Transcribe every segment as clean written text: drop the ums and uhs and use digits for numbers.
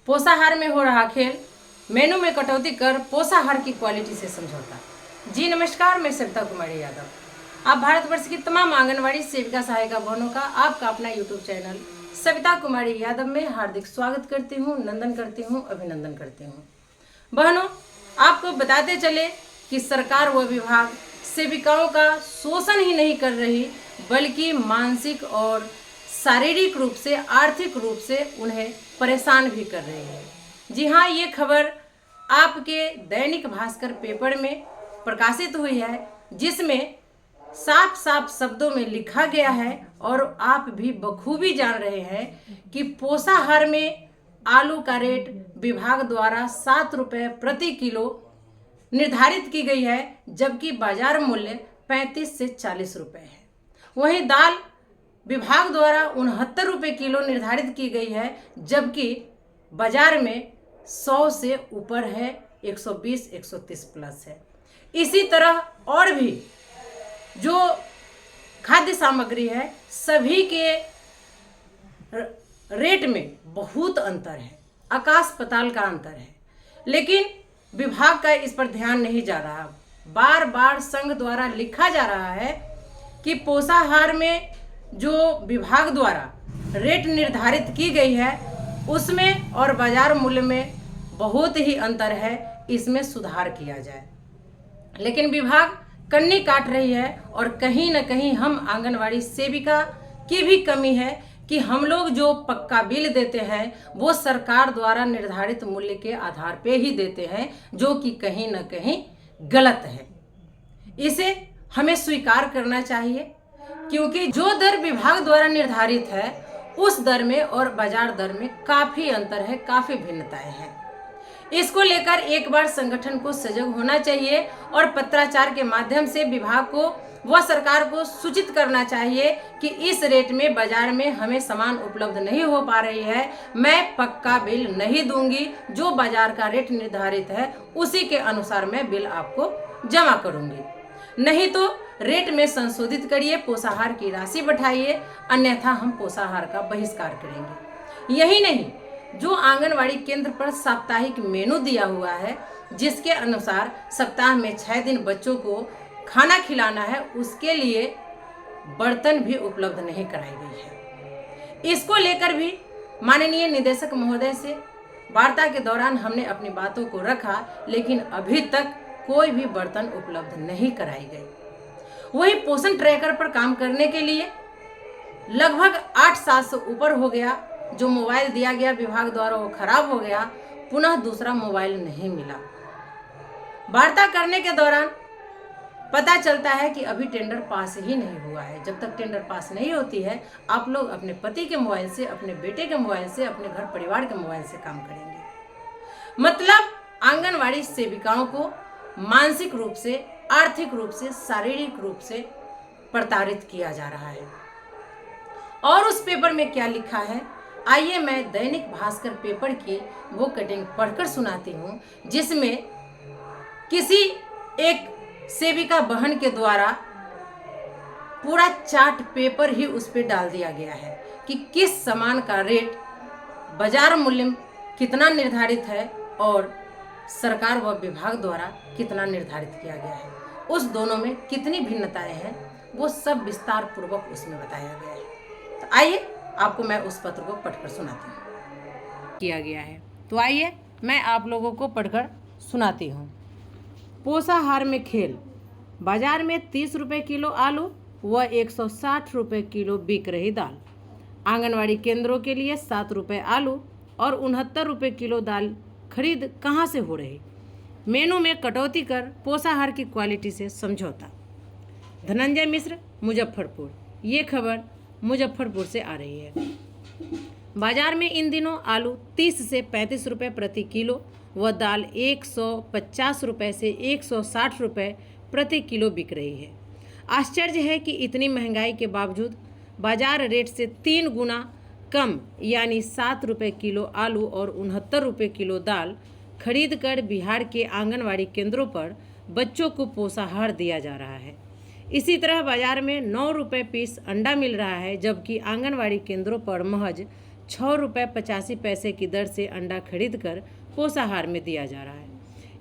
पोषाहार में हो रहा खेल, मेनू में कटौती कर पोषाहार की क्वालिटी से समझौता। जी नमस्कार, मैं सविता कुमारी यादव। आप भारतवर्ष की तमाम आंगनवाड़ी सेविका सहायिका बहनों का आपका अपना यूट्यूब चैनल सविता कुमारी यादव में हार्दिक स्वागत करती हूँ, नंदन करती हूँ, अभिनंदन करती हूँ। बहनों, आपको बताते चले कि सरकार व विभाग सेविकाओं का शोषण ही नहीं कर रही, बल्कि मानसिक और शारीरिक रूप से, आर्थिक रूप से उन्हें परेशान भी कर रही है। जी हाँ, ये खबर आपके दैनिक भास्कर पेपर में प्रकाशित हुई है, जिसमें साफ साफ शब्दों में लिखा गया है और आप भी बखूबी जान रहे हैं कि पोषाहार में आलू का रेट विभाग द्वारा 7 रुपये प्रति किलो निर्धारित की गई है, जबकि बाजार मूल्य 35 से 40 रुपये है। वहीं दाल विभाग द्वारा 69 रुपये किलो निर्धारित की गई है, जबकि बाजार में 100 से ऊपर है, 120 130 प्लस है। इसी तरह और भी जो खाद्य सामग्री है, सभी के रेट में बहुत अंतर है, आकाश पाताल का अंतर है। लेकिन विभाग का इस पर ध्यान नहीं जा रहा। बार बार संघ द्वारा लिखा जा रहा है कि पोषाहार में जो विभाग द्वारा रेट निर्धारित की गई है उसमें और बाजार मूल्य में बहुत ही अंतर है, इसमें सुधार किया जाए। लेकिन विभाग कन्नी काट रही है और कहीं न कहीं हम आंगनवाड़ी सेविका की भी कमी है कि हम लोग जो पक्का बिल देते हैं वो सरकार द्वारा निर्धारित मूल्य के आधार पे ही देते हैं, जो कि कहीं न कहीं गलत है। इसे हमें स्वीकार करना चाहिए, क्योंकि जो दर विभाग द्वारा निर्धारित है उस दर में और बाजार दर में काफ़ी अंतर है, काफ़ी भिन्नताएं हैं। इसको लेकर एक बार संगठन को सजग होना चाहिए और पत्राचार के माध्यम से विभाग को व सरकार को सूचित करना चाहिए कि इस रेट में बाजार में हमें सामान उपलब्ध नहीं हो पा रही है, मैं पक्का बिल नहीं दूंगी, जो बाजार का रेट निर्धारित है उसी के अनुसार मैं बिल आपको जमा करूंगी। नहीं तो रेट में संशोधित करिए, पोषाहार की राशि बढ़ाइए, अन्यथा हम पोषाहार का बहिष्कार करेंगे। यही नहीं, जो आंगनवाड़ी केंद्र पर साप्ताहिक मेनू दिया हुआ है, जिसके अनुसार सप्ताह में 6 दिन बच्चों को खाना खिलाना है, उसके लिए बर्तन भी उपलब्ध नहीं कराई गई है। इसको लेकर भी माननीय निदेशक महोदय से वार्ता के दौरान हमने अपनी बातों को रखा, लेकिन अभी तक कोई भी बर्तन उपलब्ध नहीं कराई गई। वही पोषण ट्रैकर पर काम करने के लिए लगभग 8 साल से ऊपर हो गया, जो मोबाइल दिया गया विभाग द्वारा वो खराब हो गया, पुनः दूसरा मोबाइल नहीं मिला। वार्ता करने के दौरान पता चलता है कि अभी टेंडर पास ही नहीं हुआ है। जब तक टेंडर पास नहीं होती है, आप लोग अपने पति के मोबाइल से, अपने बेटे के मोबाइल से, अपने घर परिवार के मोबाइल से काम करेंगे। मतलब आंगनवाड़ी सेविकाओं को मानसिक रूप से, आर्थिक रूप से, शारीरिक रूप से प्रताड़ित किया जा रहा है। और उस पेपर में क्या लिखा है, आइए मैं दैनिक भास्कर पेपर की वो कटिंग पढ़कर सुनाती हूँ, जिसमें किसी एक सेविका बहन के द्वारा पूरा चार्ट पेपर ही उस पर डाल दिया गया है कि किस सामान का रेट बाजार मूल्य कितना निर्धारित है और सरकार व विभाग द्वारा कितना निर्धारित किया गया है, उस दोनों में कितनी भिन्नताएं हैं, वो सब विस्तार पूर्वक उसमें बताया गया है। तो आइए आपको मैं उस पत्र को पढ़कर सुनाती हूँ। किया गया है, तो आइए मैं आप लोगों को पढ़कर सुनाती हूँ। पोषाहार में खेल, बाजार में 30 रुपये किलो आलू व 160 रुपये किलो बिक रही दाल। आंगनवाड़ी केंद्रों के लिए 7 रुपये आलू और 69 रुपये किलो दाल खरीद कहाँ से हो रही। मेनू में कटौती कर पोषाहार की क्वालिटी से समझौता। धनंजय मिश्र, मुजफ्फरपुर। ये खबर मुजफ्फरपुर से आ रही है। बाजार में इन दिनों आलू 30 से 35 रुपये प्रति किलो व दाल 150 रुपये से 160 रुपये प्रति किलो बिक रही है। आश्चर्य है कि इतनी महंगाई के बावजूद बाजार रेट से 3 गुना कम यानी 7 रुपये किलो आलू और 69 रुपये किलो दाल खरीद कर बिहार के आंगनवाड़ी केंद्रों पर बच्चों को पोषाहार दिया जा रहा है। इसी तरह बाजार में 9 रुपये पीस अंडा मिल रहा है, जबकि आंगनवाड़ी केंद्रों पर महज ₹6.85 की दर से अंडा खरीदकर पोषाहार में दिया जा रहा है।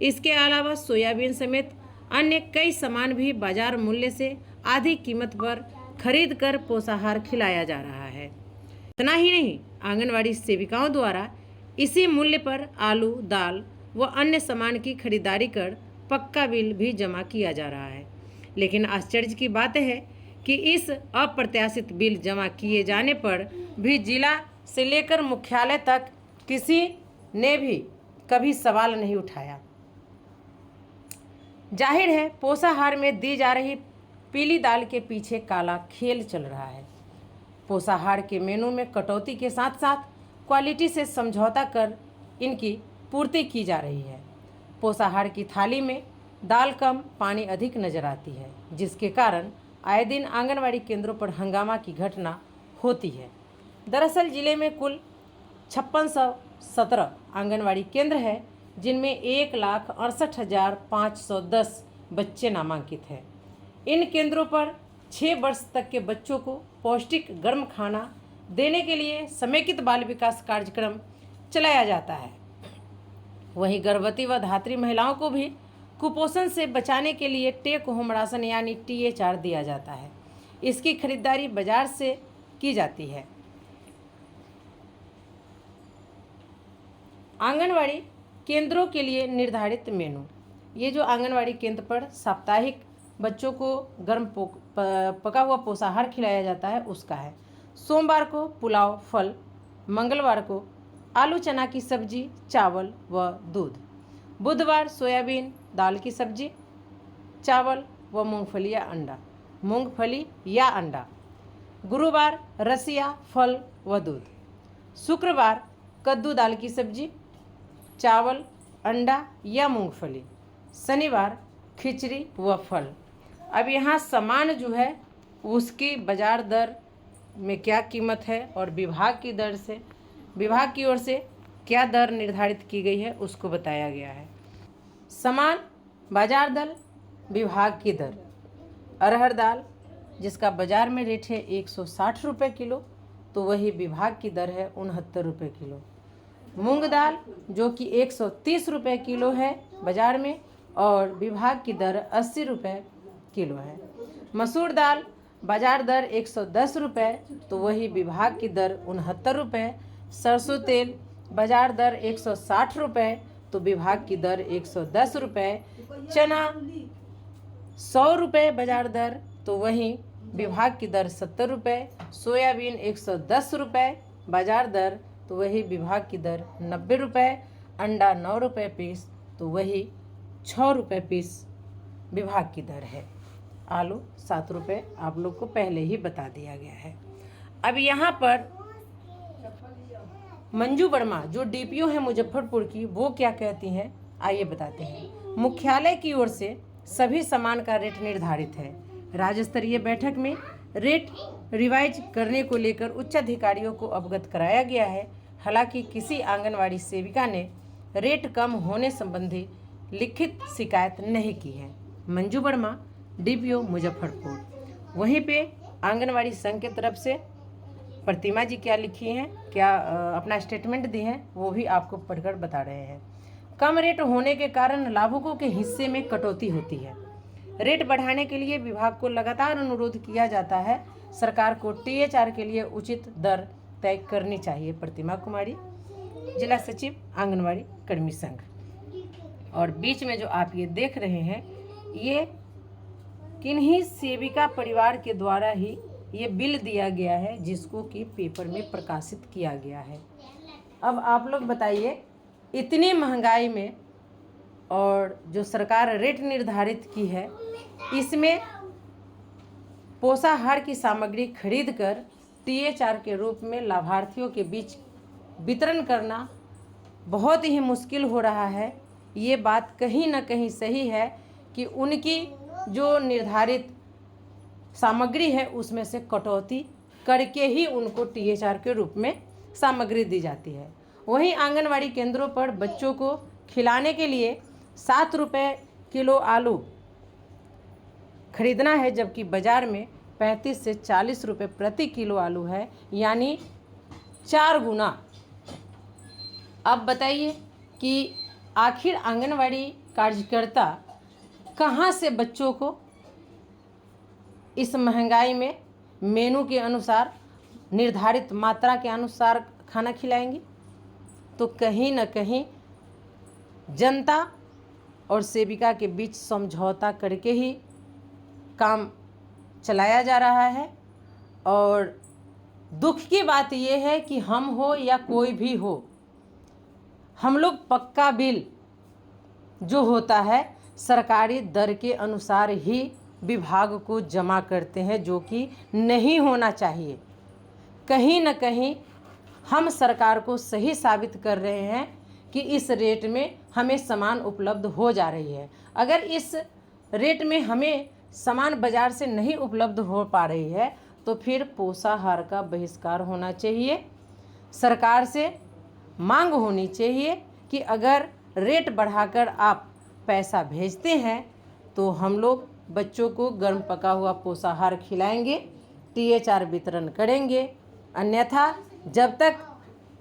इसके अलावा सोयाबीन समेत अन्य कई सामान भी बाजार मूल्य से आधी कीमत पर खरीद कर पोषाहार खिलाया जा रहा है। इतना ही नहीं, आंगनवाड़ी सेविकाओं द्वारा इसी मूल्य पर आलू, दाल व अन्य सामान की खरीदारी कर पक्का बिल भी जमा किया जा रहा है। लेकिन आश्चर्य की बात है कि इस अप्रत्याशित बिल जमा किए जाने पर भी जिला से लेकर मुख्यालय तक किसी ने भी कभी सवाल नहीं उठाया। जाहिर है, पोषाहार में दी जा रही पीली दाल के पीछे काला खेल चल रहा है। पोषाहार के मेनू में कटौती के साथ साथ क्वालिटी से समझौता कर इनकी पूर्ति की जा रही है। पोषाहार की थाली में दाल कम, पानी अधिक नजर आती है, जिसके कारण आए दिन आंगनवाड़ी केंद्रों पर हंगामा की घटना होती है। दरअसल जिले में कुल 5617 आंगनवाड़ी केंद्र है, जिनमें 1,68,510 बच्चे नामांकित हैं। इन केंद्रों पर 6 वर्ष तक के बच्चों को पौष्टिक गर्म खाना देने के लिए समेकित बाल विकास कार्यक्रम चलाया जाता है। वहीं गर्भवती व धात्री महिलाओं को भी कुपोषण से बचाने के लिए टेक होम राशन यानी THR दिया जाता है। इसकी खरीदारी बाजार से की जाती है। आंगनवाड़ी केंद्रों के लिए निर्धारित मेनू, ये जो आंगनवाड़ी केंद्र पर साप्ताहिक बच्चों को गर्म पका हुआ पोषाहार खिलाया जाता है उसका है। सोमवार को पुलाव फल, मंगलवार को आलू चना की सब्जी, चावल व दूध, बुधवार सोयाबीन दाल की सब्जी, चावल व मूंगफली या अंडा, गुरुवार रसिया फल व दूध, शुक्रवार कद्दू दाल की सब्जी, चावल, अंडा या मूंगफली, शनिवार खिचड़ी व फल। अब यहाँ सामान जो है उसकी बाजार दर में क्या कीमत है और विभाग की ओर से क्या दर निर्धारित की गई है उसको बताया गया है। सामान बाजार दर, विभाग की दर। अरहर दाल जिसका बाजार में रेट है 160 रुपये किलो, तो वही विभाग की दर है 69 रुपये किलो। मूंग दाल जो कि 130 रुपये किलो है बाजार में और विभाग की दर 80 रुपये किलो है। मसूर दाल बाजार दर 110 रुपये, तो वही विभाग की दर 69 रुपये। सरसों तेल बाजार दर 160 रुपये, तो विभाग की दर 110 रुपये। चना 100 रुपये बाजार दर, तो वहीं विभाग की दर 70 रुपये। सोयाबीन 110 रुपये बाजार दर, तो वही विभाग की दर 90 रुपये। अंडा 9 रुपये पीस, तो वही 6 रुपये पीस विभाग की दर है। आलू 7 रुपये आप लोग को पहले ही बता दिया गया है। अब यहाँ पर मंजू वर्मा जो DPO है मुजफ्फरपुर की, वो क्या कहती हैं आइए बताते हैं। मुख्यालय की ओर से सभी सामान का रेट निर्धारित है। राज्य स्तरीय बैठक में रेट रिवाइज करने को लेकर उच्च अधिकारियों को अवगत कराया गया है। हालांकि किसी आंगनवाड़ी सेविका ने रेट कम होने संबंधी लिखित शिकायत नहीं की है। मंजू वर्मा DPO मुजफ्फरपुर। वहीं पे आंगनवाड़ी संघ की तरफ से प्रतिमा जी क्या लिखी हैं, क्या अपना स्टेटमेंट दी हैं, वो भी आपको पढ़कर बता रहे हैं। कम रेट होने के कारण लाभुकों के हिस्से में कटौती होती है। रेट बढ़ाने के लिए विभाग को लगातार अनुरोध किया जाता है। सरकार को THR के लिए उचित दर तय करनी चाहिए। प्रतिमा कुमारी, जिला सचिव आंगनवाड़ी कर्मी संघ। और बीच में जो आप ये देख रहे हैं, ये किन्हीं सेविका परिवार के द्वारा ही ये बिल दिया गया है, जिसको कि पेपर में प्रकाशित किया गया है। अब आप लोग बताइए, इतनी महंगाई में और जो सरकार रेट निर्धारित की है, इसमें पोषाहार की सामग्री खरीदकर THR के रूप में लाभार्थियों के बीच वितरण करना बहुत ही मुश्किल हो रहा है। ये बात कहीं ना कहीं सही है कि उनकी जो निर्धारित सामग्री है उसमें से कटौती करके ही उनको THR के रूप में सामग्री दी जाती है। वहीं आंगनवाड़ी केंद्रों पर बच्चों को खिलाने के लिए 7 रुपये किलो आलू खरीदना है, जबकि बाज़ार में 35 से 40 रुपये प्रति किलो आलू है। यानी 4 गुना। अब बताइए कि आखिर आंगनवाड़ी कार्यकर्ता कहाँ से बच्चों को इस महंगाई में मेनू के अनुसार, निर्धारित मात्रा के अनुसार खाना खिलाएंगी? तो कहीं न कहीं जनता और सेविका के बीच समझौता करके ही काम चलाया जा रहा है। और दुख की बात यह है कि हम हो या कोई भी हो, हम लोग पक्का बिल जो होता है सरकारी दर के अनुसार ही विभाग को जमा करते हैं, जो कि नहीं होना चाहिए। कहीं न कहीं हम सरकार को सही साबित कर रहे हैं कि इस रेट में हमें सामान उपलब्ध हो जा रही है। अगर इस रेट में हमें सामान बाज़ार से नहीं उपलब्ध हो पा रही है तो फिर पोषाहार का बहिष्कार होना चाहिए। सरकार से मांग होनी चाहिए कि अगर रेट बढ़ाकर आप पैसा भेजते हैं तो हम लोग बच्चों को गर्म पका हुआ पोषाहार खिलाएंगे, THR वितरण करेंगे। अन्यथा जब तक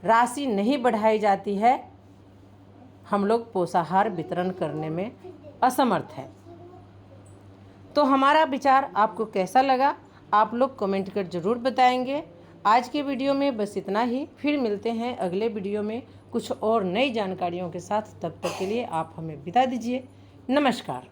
राशि नहीं बढ़ाई जाती है हम लोग पोषाहार वितरण करने में असमर्थ हैं। तो हमारा विचार आपको कैसा लगा आप लोग कमेंट कर ज़रूर बताएंगे। आज के वीडियो में बस इतना ही, फिर मिलते हैं अगले वीडियो में कुछ और नई जानकारियों के साथ। तब तक के लिए आप हमें विदा दीजिए। नमस्कार।